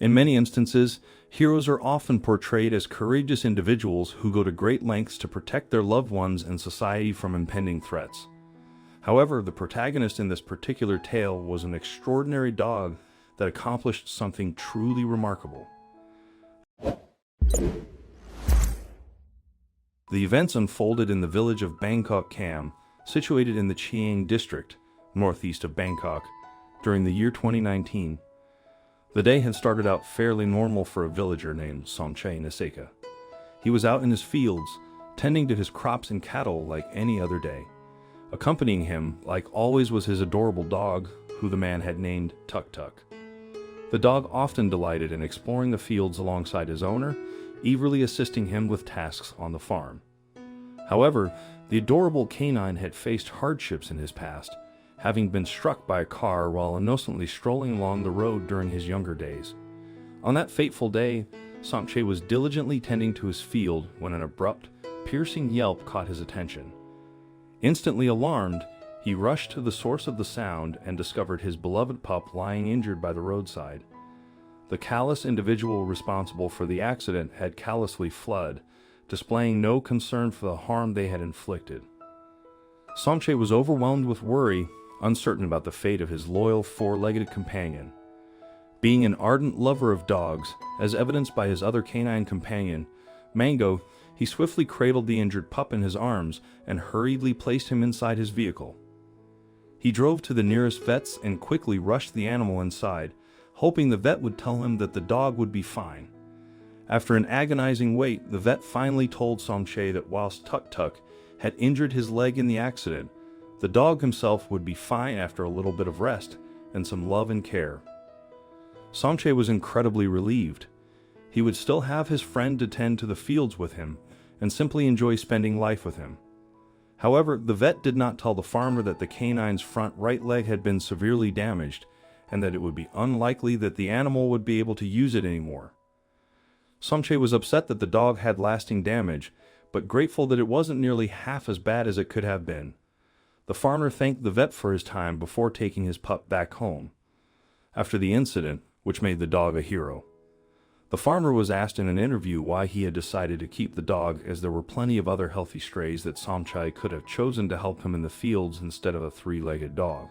In many instances, heroes are often portrayed as courageous individuals who go to great lengths to protect their loved ones and society from impending threats. However, the protagonist in this particular tale was an extraordinary dog that accomplished something truly remarkable. The events unfolded in the village of Bangkok Cam, situated in the Chiang district, northeast of Bangkok, during the year 2019. The day had started out fairly normal for a villager named Somche Niseka. He was out in his fields, tending to his crops and cattle like any other day. Accompanying him, like always, was his adorable dog, who the man had named Tuk Tuk. The dog often delighted in exploring the fields alongside his owner, eagerly assisting him with tasks on the farm. However, the adorable canine had faced hardships in his past, having been struck by a car while innocently strolling along the road during his younger days. On that fateful day, Somche was diligently tending to his field when an abrupt, piercing yelp caught his attention. Instantly alarmed, he rushed to the source of the sound and discovered his beloved pup lying injured by the roadside. The callous individual responsible for the accident had callously fled, displaying no concern for the harm they had inflicted. Somche was overwhelmed with worry, uncertain about the fate of his loyal four-legged companion. Being an ardent lover of dogs, as evidenced by his other canine companion, Mango, he swiftly cradled the injured pup in his arms and hurriedly placed him inside his vehicle. He drove to the nearest vet's and quickly rushed the animal inside, hoping the vet would tell him that the dog would be fine. After an agonizing wait, the vet finally told Somche that whilst Tuk Tuk had injured his leg in the accident, the dog himself would be fine after a little bit of rest and some love and care. Somche was incredibly relieved. He would still have his friend to tend to the fields with him and simply enjoy spending life with him. However, the vet did not tell the farmer that the canine's front right leg had been severely damaged and that it would be unlikely that the animal would be able to use it anymore. Somche was upset that the dog had lasting damage, but grateful that it wasn't nearly half as bad as it could have been. The farmer thanked the vet for his time before taking his pup back home. After the incident, which made the dog a hero, the farmer was asked in an interview why he had decided to keep the dog, as there were plenty of other healthy strays that Somche could have chosen to help him in the fields instead of a three-legged dog.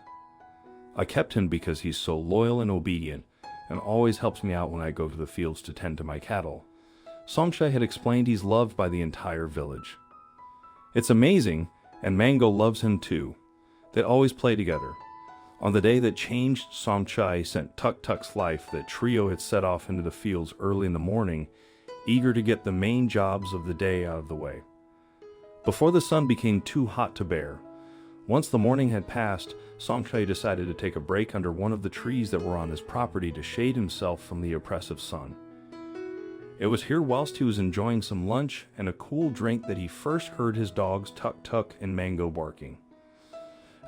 "I kept him because he's so loyal and obedient, and always helps me out when I go to the fields to tend to my cattle." Somche had explained he's loved by the entire village. It's amazing, and Mango loves him too. They always play together. On the day that changed Somche sent Tuk Tuk's life, that trio had set off into the fields early in the morning, eager to get the main jobs of the day out of the way. Before the sun became too hot to bear, once the morning had passed, Somche decided to take a break under one of the trees that were on his property to shade himself from the oppressive sun. It was here whilst he was enjoying some lunch and a cool drink that he first heard his dogs Tuk Tuk and Mango barking.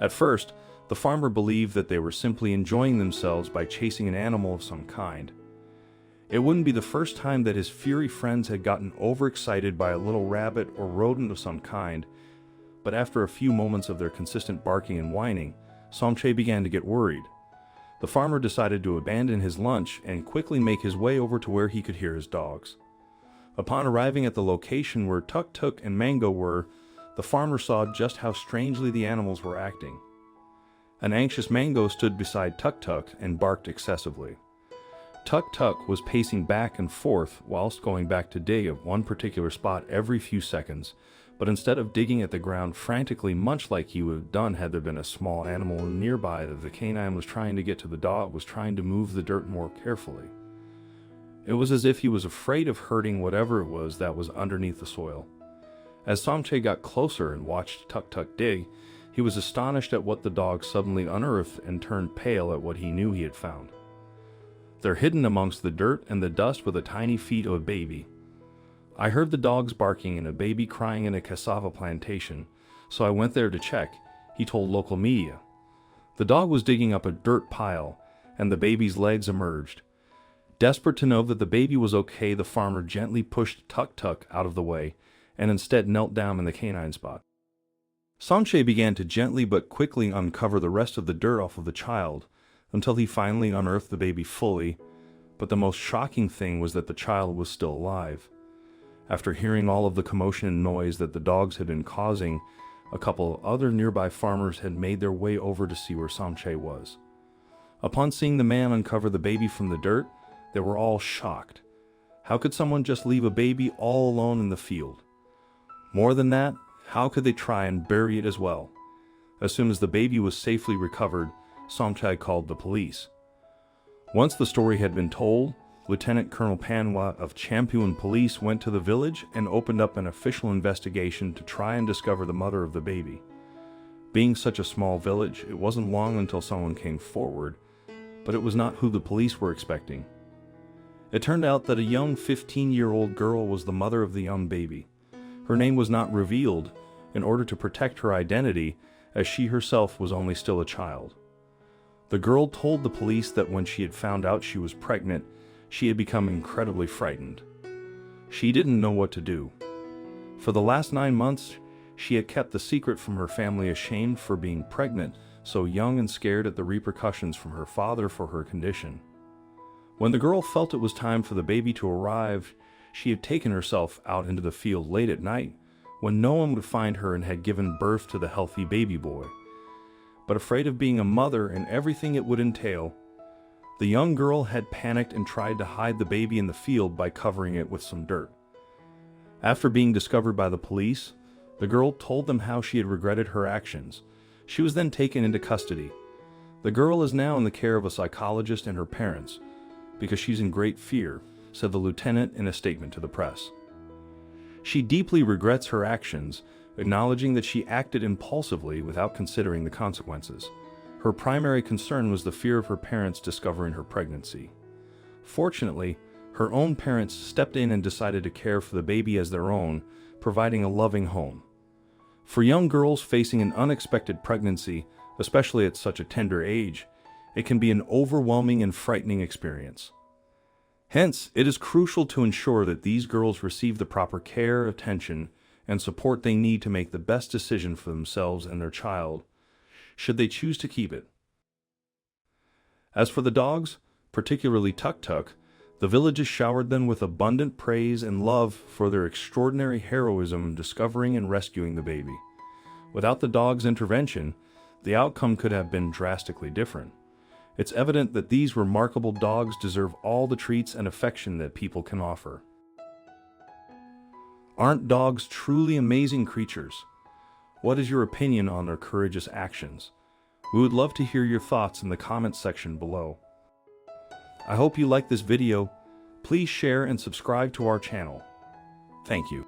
At first, the farmer believed that they were simply enjoying themselves by chasing an animal of some kind. It wouldn't be the first time that his furry friends had gotten overexcited by a little rabbit or rodent of some kind, but after a few moments of their consistent barking and whining, Somche began to get worried. The farmer decided to abandon his lunch and quickly make his way over to where he could hear his dogs. Upon arriving at the location where Tuk Tuk and Mango were, the farmer saw just how strangely the animals were acting. An anxious Mango stood beside Tuk Tuk and barked excessively. Tuk Tuk was pacing back and forth whilst going back to dig at one particular spot every few seconds, but instead of digging at the ground frantically, much like he would have done had there been a small animal nearby that the canine was trying to get to, the dog was trying to move the dirt more carefully. It was as if he was afraid of hurting whatever it was that was underneath the soil. As Somche got closer and watched Tuk Tuk dig, he was astonished at what the dog suddenly unearthed and turned pale at what he knew he had found. There, hidden amongst the dirt and the dust, were the tiny feet of a baby. "I heard the dogs barking and a baby crying in a cassava plantation, so I went there to check," he told local media. The dog was digging up a dirt pile, and the baby's legs emerged. Desperate to know that the baby was okay, the farmer gently pushed Tuk Tuk out of the way, and instead knelt down in the canine spot. Somche began to gently but quickly uncover the rest of the dirt off of the child, until he finally unearthed the baby fully, but But the most shocking thing was that the child was still alive. After hearing all of the commotion and noise that the dogs had been causing, a couple other nearby farmers had made their way over to see where Samche was. Upon seeing the man uncover the baby from the dirt, they were all shocked. How could someone just leave a baby all alone in the field? More than that, how could they try and bury it as well? As soon as the baby was safely recovered, Samche called the police. Once the story had been told, Lieutenant Colonel Panwa of Champion Police went to the village and opened up an official investigation to try and discover the mother of the baby. Being such a small village, it wasn't long until someone came forward, but it was not who the police were expecting. It turned out that a young 15-year-old girl was the mother of the young baby. Her name was not revealed in order to protect her identity, as she herself was only still a child. The girl told the police that when she had found out she was pregnant, she had become incredibly frightened. She didn't know what to do. For the last 9 months, she had kept the secret from her family, ashamed for being pregnant, so young and scared at the repercussions from her father for her condition. When the girl felt it was time for the baby to arrive, she had taken herself out into the field late at night, when no one would find her, and had given birth to the healthy baby boy. But afraid of being a mother and everything it would entail, the young girl had panicked and tried to hide the baby in the field by covering it with some dirt. After being discovered by the police, the girl told them how she had regretted her actions. She was then taken into custody. The girl is now in the care of a psychologist and her parents, because she's in great fear, said the lieutenant in a statement to the press. She deeply regrets her actions, acknowledging that she acted impulsively without considering the consequences. Her primary concern was the fear of her parents discovering her pregnancy. Fortunately, her own parents stepped in and decided to care for the baby as their own, providing a loving home. For young girls facing an unexpected pregnancy, especially at such a tender age, it can be an overwhelming and frightening experience. Hence, it is crucial to ensure that these girls receive the proper care, attention, and support they need to make the best decision for themselves and their child, should they choose to keep it. As for the dogs, particularly Tuk Tuk, the villagers showered them with abundant praise and love for their extraordinary heroism in discovering and rescuing the baby. Without the dog's intervention, the outcome could have been drastically different. It's evident that these remarkable dogs deserve all the treats and affection that people can offer. Aren't dogs truly amazing creatures? What is your opinion on their courageous actions? We would love to hear your thoughts in the comments section below. I hope you liked this video. Please share and subscribe to our channel. Thank you.